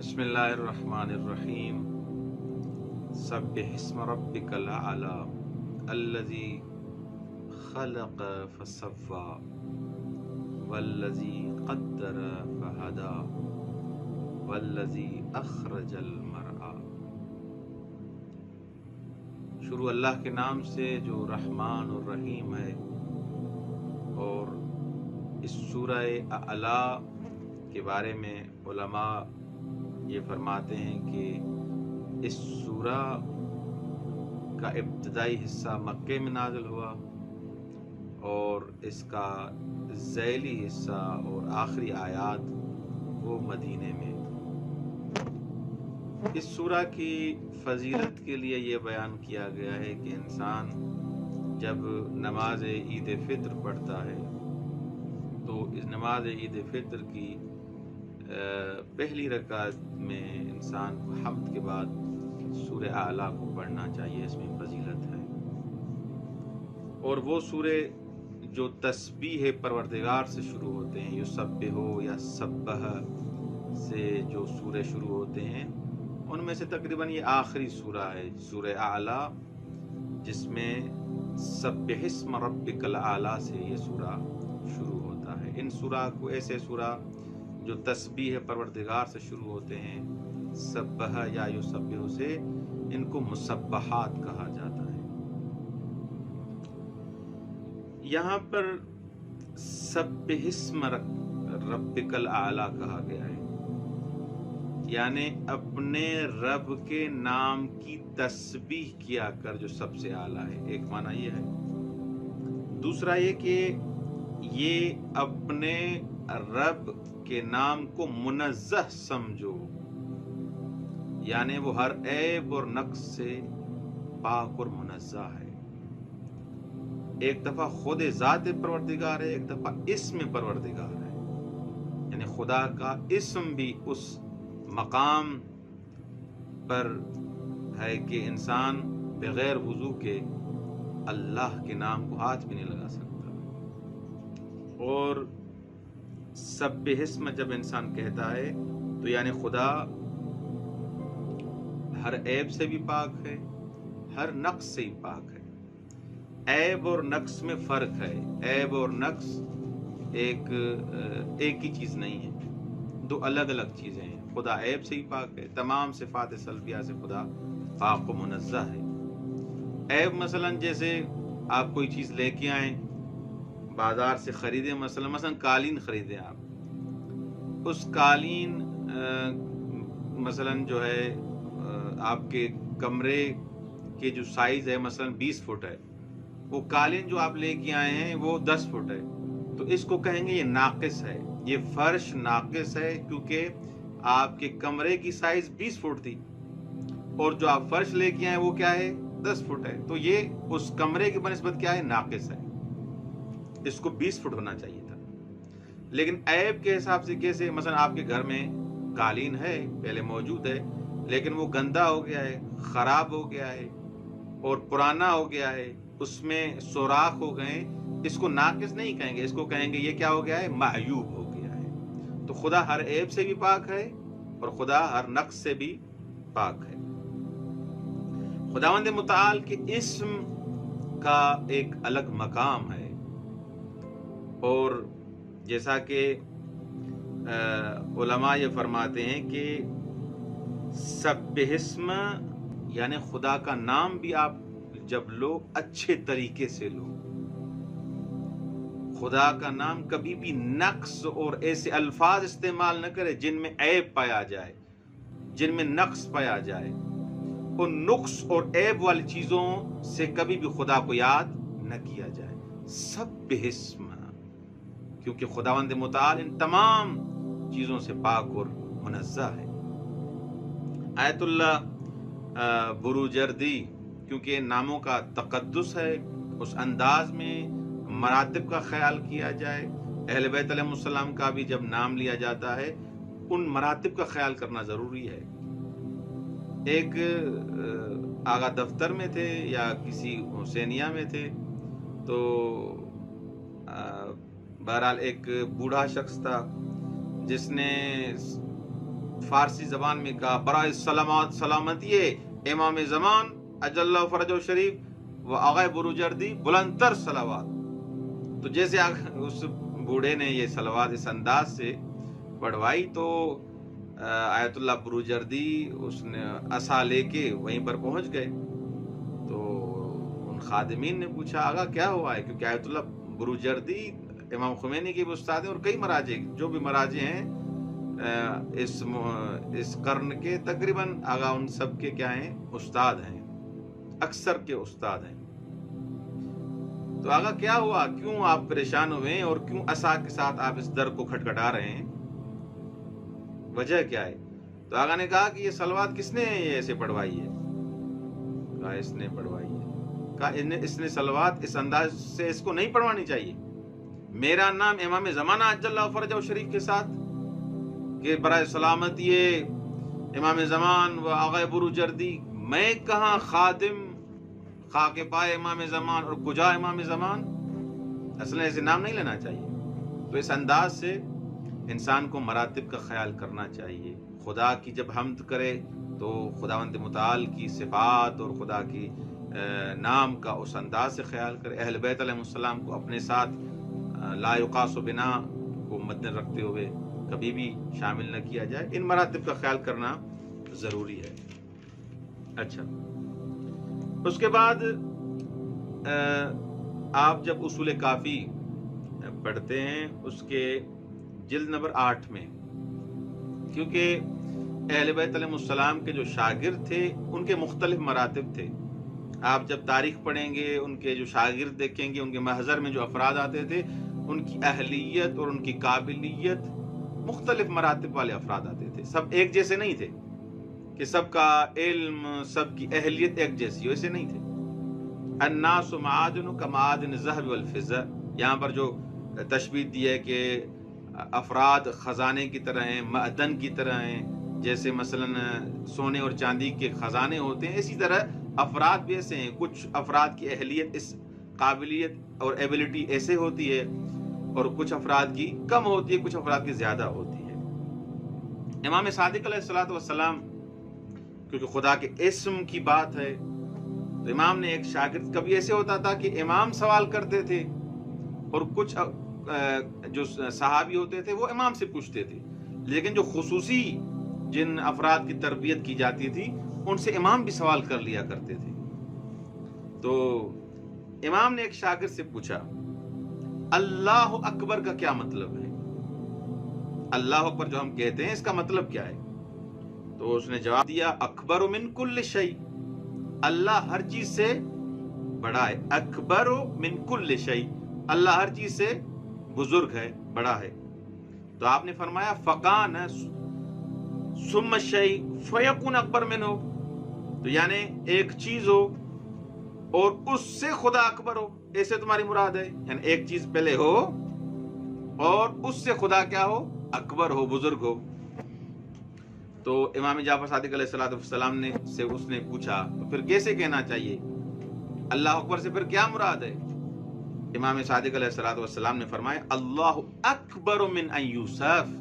बिस्मिल्लाहिर्रहमानिर्रहीम। सब्बिहिस्म रब्बिकल आला अल्लज़ी खलक़ फसव्वा वल्लज़ी क़द्दर फहदा वल्लज़ी अख़रजल मरआ। शुरू अल्लाह के नाम से जो रहमान और रहीम है। और इस सूरह अला के बारे में उलमा ये फरमाते हैं कि इस सूरा का इब्तदाई हिस्सा मक्के में नाज़िल हुआ और इसका ज़ैली हिस्सा और आखिरी आयात वो मदीने में। इस सूरा की फजीलत के लिए ये बयान किया गया है कि इंसान जब नमाज ईद फित्र पढ़ता है तो इस नमाज ईद फित्र की पहली रकात में इंसान को हम्द के बाद सूरह आला को पढ़ना चाहिए। इसमें फजीलत है। और वो सूरे जो तस्बीह परवरदिगार से शुरू होते हैं, युसब्बिहु या सब्बह से जो सूरे शुरू होते हैं, उनमें से तकरीबन ये आखिरी सूरा है सूरह आला, जिसमें सब्बिहिस्म रब्बिकल आला से ये सूरा शुरू होता है। इन सूरा को ऐसे सूरा जो तस्बीह परवरदिगार से शुरू होते हैं, सब्बह या युसब्बिहु से, इनको मुसब्बहात कहा जाता है। यहाँ पर सब्बिहिस्म रब्बिकल आला कहा गया है, यानी अपने रब के नाम की तस्बीह किया कर जो सबसे आला है। एक माना ये है। दूसरा ये कि ये अपने रब के नाम को मुनज़्ज़ह समझो, यानी वो हर ऐब और नक्स से पाक और मुनज़्ज़ह है। एक दफा खुद ज़ात परवरदिगार है, एक दफा इस्म परवरदिगार है, यानी खुदा का इस्म भी उस मकाम पर है कि इंसान बगैर वुज़ू के अल्लाह के नाम को हाथ भी नहीं लगा सकता। और सब्बिहिस्म जब इंसान कहता है तो यानी खुदा हर ऐब से भी पाक है, हर नक्स से ही पाक है। ऐब और नक्स में फ़र्क है। ऐब और नक्स एक ही चीज़ नहीं है, दो अलग अलग चीज़ें हैं। खुदा ऐब से ही पाक है, तमाम सिफ़ात सल्बिया से खुदा पाक व मुनज़्ज़ह है। ऐब मसलन जैसे आप कोई चीज़ लेके आए, बाज़ार से ख़रीदें, मसलन कालीन ख़रीदें आप, उस कालीन मसलन जो है आपके कमरे के जो साइज़ है मसलन 20 फुट है, वो कालीन जो आप लेके आए हैं वो 10 फुट है, तो इसको कहेंगे ये नाक़िस है, ये फ़र्श नाक़िस है, क्योंकि आपके कमरे की साइज़ 20 फुट थी और जो आप फ़र्श लेके आए वो क्या है 10 फुट है, तो ये उस कमरे की बनिस्बत क्या है नाक़िस है, इसको 20 फुट होना चाहिए था। लेकिन ऐब के हिसाब से कैसे, मसलन आपके घर में कालीन है, पहले मौजूद है, लेकिन वो गंदा हो गया है, ख़राब हो गया है और पुराना हो गया है, उसमें सुराख हो गए, इसको नाक़िस नहीं कहेंगे, इसको कहेंगे ये क्या हो गया है, मायूब हो गया है। तो खुदा हर ऐब से भी पाक है और खुदा हर नक्स से भी पाक है। खुदावंद मुताल के इस्म का एक अलग मकाम है। और जैसा कि उलमा ये फरमाते हैं कि सब्बिहिस्म यानी खुदा का नाम भी आप जब लो अच्छे तरीके से लो। खुदा का नाम कभी भी नक्स और ऐसे अल्फाज इस्तेमाल न करे जिनमें ऐब पाया जाए, जिनमें नक्स पाया जाए। उन नुक्स और ऐब वाली चीज़ों से कभी भी खुदा को याद न किया जाए। सब्बिहिस्म, क्योंकि खुदावंद मुताल इन तमाम चीज़ों से पाक और मुनज़्ज़ह है। आयतुल्लाह बुरूजर्दी, क्योंकि नामों का तक़द्दुस है, उस अंदाज में मरातिब का ख्याल किया जाए। अहले बैत अलैहिस्सलाम का भी जब नाम लिया जाता है, उन मरातिब का ख्याल करना ज़रूरी है। एक आगा दफ्तर में थे या किसी हुसैनिया में थे, तो बहरहाल एक बूढ़ा शख्स था जिसने فارسی زبان میں کہا برائے سلامتی امام زمان اجل فرج و شریف و آغا بروجردی بلندتر صلوات. تو جیسے اس بوڑھے نے یہ صلوات اس انداز سے پڑھوائی تو آیت اللہ بروجردی اس نے عصا لے کے وہیں پر پہنچ گئے. تو ان خادمین نے پوچھا آغا کیا ہوا ہے، کیونکہ آیت اللہ بروجردی امام خمینی کے بھی استاد ہیں اور کئی مراجع جو بھی مراجع ہیں اس قرن کے تقریباً آغا ان سب کے کیا ہیں استاد ہیں، اکثر کے استاد ہیں. تو آغا کیا ہوا، کیوں آپ پریشان ہوئے اور کیوں عصا کے ساتھ آپ اس در کو کھٹکھٹا رہے ہیں، وجہ کیا ہے؟ تو آغا نے کہا کہ یہ صلوات کس نے ایسے پڑھوائی ہے؟ کہا اس نے پڑھوائی ہے. کہا اس نے صلوات اس انداز سے اس کو نہیں پڑھوانی چاہیے. میرا نام امام زمانہ اجل فرجہ شریف کے ساتھ کہ برائے سلامتی امام زمان و آغا بروجردی، میں کہاں خادم خاک پائے امام زمان اور کجا امام زمان، اصل ایسے نام نہیں لینا چاہیے. تو اس انداز سے انسان کو مراتب کا خیال کرنا چاہیے. خدا کی جب حمد کرے تو خداوند متعال کی صفات اور خدا کی نام کا اس انداز سے خیال کرے. اہل بیت علیہ السلام کو اپنے ساتھ لا یقاس بنا کو مد رکھتے ہوئے کبھی بھی شامل نہ کیا جائے. ان مراتب کا خیال کرنا ضروری ہے. اچھا، اس کے بعد آپ جب اصول کافی پڑھتے ہیں اس کے جلد نمبر 8 میں، کیونکہ اہل بیت علیہ السلام کے جو شاگرد تھے ان کے مختلف مراتب تھے. آپ جب تاریخ پڑھیں گے ان کے جو شاگرد دیکھیں گے، ان کے محضر میں جو افراد آتے تھے ان کی اہلیت اور ان کی قابلیت مختلف مراتب والے افراد آتے تھے. سب ایک جیسے نہیں تھے کہ سب کا علم سب کی اہلیت ایک جیسی ہو، ایسے نہیں تھے. الناس معادن کمعادن الذهب والفضة، یہاں پر جو تشبیہ دی ہے کہ افراد خزانے کی طرح ہیں، معدن کی طرح ہیں. جیسے مثلا سونے اور چاندی کے خزانے ہوتے ہیں، اسی طرح افراد بھی ایسے ہیں. کچھ افراد کی اہلیت اس قابلیت اور ایبلٹی ایسے ہوتی ہے اور کچھ افراد کی کم ہوتی ہے، کچھ افراد کی زیادہ ہوتی ہے. امام صادق علیہ الصلوۃ والسلام، کیونکہ خدا کے اسم کی بات ہے تو امام نے ایک شاگرد، کبھی ایسے ہوتا تھا کہ امام سوال کرتے تھے اور کچھ جو صحابی ہوتے تھے وہ امام سے پوچھتے تھے. لیکن جو خصوصی جن افراد کی تربیت کی جاتی تھی ان سے امام بھی سوال کر لیا کرتے تھے. تو امام نے ایک شاگرد سے پوچھا اللہ اکبر کا کیا مطلب ہے؟ اللہ اکبر جو ہم کہتے ہیں اس کا مطلب کیا ہے؟ تو اس نے جواب دیا اکبر من کل شیء، اللہ ہر چیز سے بڑا ہے. اکبر من کل شیء، اللہ ہر چیز سے بزرگ ہے، بڑا ہے. تو آپ نے فرمایا فکان ثم الشیء فیکون اکبر منہ، تو یعنی ایک چیز ہو اور اس سے خدا اکبر ہو، ایسے تمہاری مراد ہے؟ یعنی ایک چیز پہلے ہو اور اس سے خدا کیا ہو؟ اکبر ہو، بزرگ ہو. تو امام جعفر صادق علیہ الصلوۃ والسلام نے سے اس نے پوچھا تو پھر کیسے کہنا چاہیے اللہ اکبر سے پھر کیا مراد ہے؟ امام صادق علیہ الصلوۃ والسلام نے فرمایا اللہ اکبر من ان یوصف،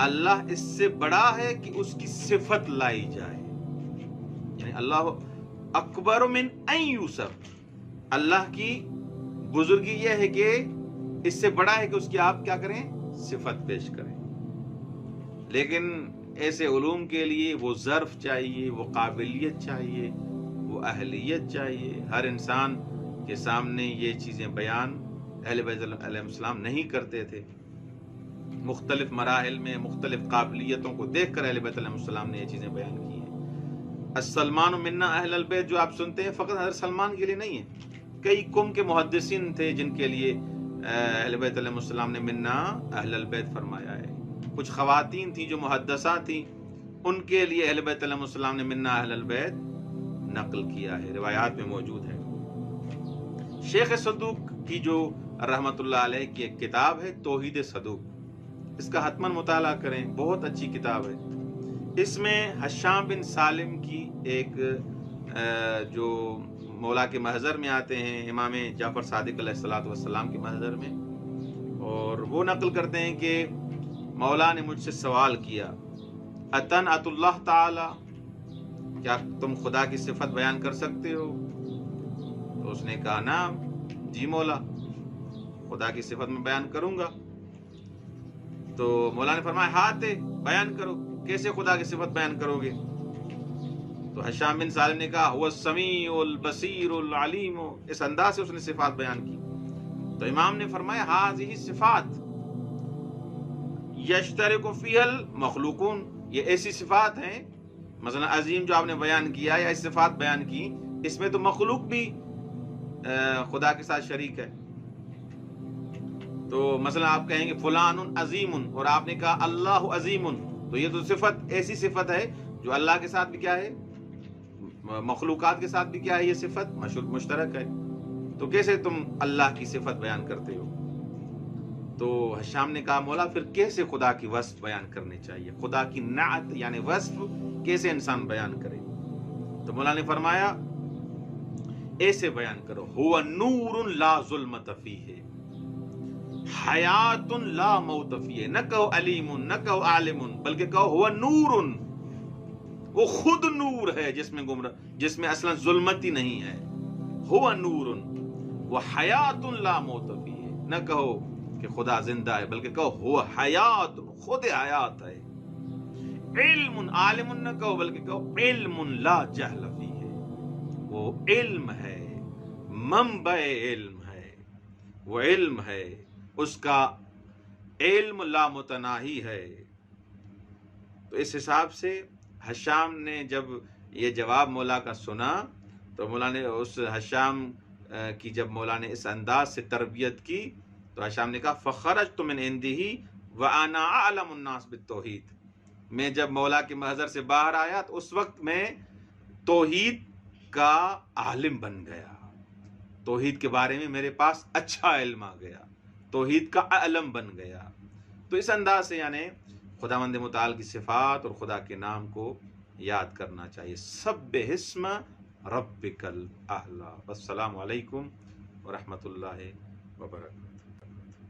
اللہ اس سے بڑا ہے کہ اس کی صفت لائی جائے. یعنی اللہ اکبر من ان یوصف، اللہ کی بزرگی یہ ہے کہ اس سے بڑا ہے کہ اس کی آپ کیا کریں؟ صفت پیش کریں. لیکن ایسے علوم کے لیے وہ ظرف چاہیے، وہ قابلیت چاہیے، وہ اہلیت چاہیے. ہر انسان کے سامنے یہ چیزیں بیان اہل بیت علیہ السلام نہیں کرتے تھے. مختلف مراحل میں مختلف قابلیتوں کو دیکھ کر اہل بیت علیہ السلام نے یہ چیزیں بیان کی ہیں. السلمان منا اہل البیت جو آپ سنتے ہیں فقط حضرت سلمان کے لیے نہیں ہے. کئی قوم کے محدثین تھے جن کے لیے اہل بیت علیہ السلام نے منا اہل البیت فرمایا ہے. کچھ خواتین تھیں جو محدثہ تھیں، ان کے لیے اہل بیت علیہ السلام نے منا اہل البیت نقل کیا ہے، روایات میں موجود ہے. شیخ صدوق کی جو رحمت اللہ علیہ کی ایک کتاب ہے توحید صدوق، اس کا حتماً مطالعہ کریں، بہت اچھی کتاب ہے. اس میں حشام بن سالم کی ایک جو مولا کے محضر میں آتے ہیں، امام جعفر صادق علیہ الصلوۃ والسلام کے محضر میں، اور وہ نقل کرتے ہیں کہ مولا نے مجھ سے سوال کیا अतनअत अल्लाह ताला, क्या तुम खुदा की सिफत बयान कर सकते हो? तो उसने कहा ना, जी मौला, खुदा की सिफत में बयान करूंगा। तो मौला ने फरमाया हाथ बयान करो, कैसे खुदा की सिफत बयान करोगे? तो हशाम बिन सालिम ने कहा हुवा समीउल बसीरुल अलीम, इस अंदाज से उसने सिफात बयान की। तो इमाम ने फरमाया हाज़िही सिफात यश्तरिकु फीहल मखलूकून, ये ऐसी सिफात हैं, मसलन अजीम जो आपने बयान किया या इस सिफात बयान की, इसमें तो मखलूक भी खुदा के साथ शरीक है। तो मसलन आप कहेंगे फुलानुन अजीमुन और आपने कहा अल्लाहु अजीमुन, तो ये तो सिफत ऐसी सिफत है जो अल्लाह के साथ भी क्या है, मखलूकात के साथ भी क्या है, ये सिफत मुश्तरक है। तो कैसे तुम अल्लाह की सिफत बयान करते हो? तो हशाम ने कहा मौला फिर कैसे खुदा की वस्फ बयान करनी चाहिए, खुदा की नात यानी वस्फ कैसे इंसान बयान करे? तो मौला ने फरमाया ऐसे बयान करो, हुवा नूरुन ला ज़ुल्मत फीही हयातुन ला मौत फीही, न कहो अलीमुन, न कहो आलिमुन, बल्कि कहो हुवा नूरुन, वो खुद नूर है जिसमें असलन जुल्मत ही नहीं है। हुवा नूरुन वो हयातुन ला मौत फीही, न कहो कि खुदा जिंदा है, बल्कि कहो हुवा हयात, खुद हयात है। इल्मुन आलिमुन न कहो, बल्कि कहो इल्मुन ला जहल फीही, वो इल्म है, मंबे इल्म है, वो इल्म है, उसका इल्म ला मुतनाही है। तो इस हिसाब से हशाम ने जब ये जवाब मौला का सुना, तो मौला ने उस हशाम की जब मौला ने इस अंदाज से तरबियत की, तो हशाम ने कहा फ़ख़रजतु मिन इंदिही व अना अअलमुन नास बित्तौहीद, मैं जब मौला के महज़र से बाहर आया तो उस वक्त मैं तौहीद का आलिम बन गया, तौहीद के बारे में मेरे पास अच्छा इल्म आ गया, तौहीद का आलम बन गया। तो इस अंदाज से यानी खुदावंद मुताल की सिफात और खुदा के नाम को याद करना चाहिए। सब्बिहिस्म रब्बिकल आला। अस्सलामु अलैकुम व रहमतुल्लाहि व बरकातहू।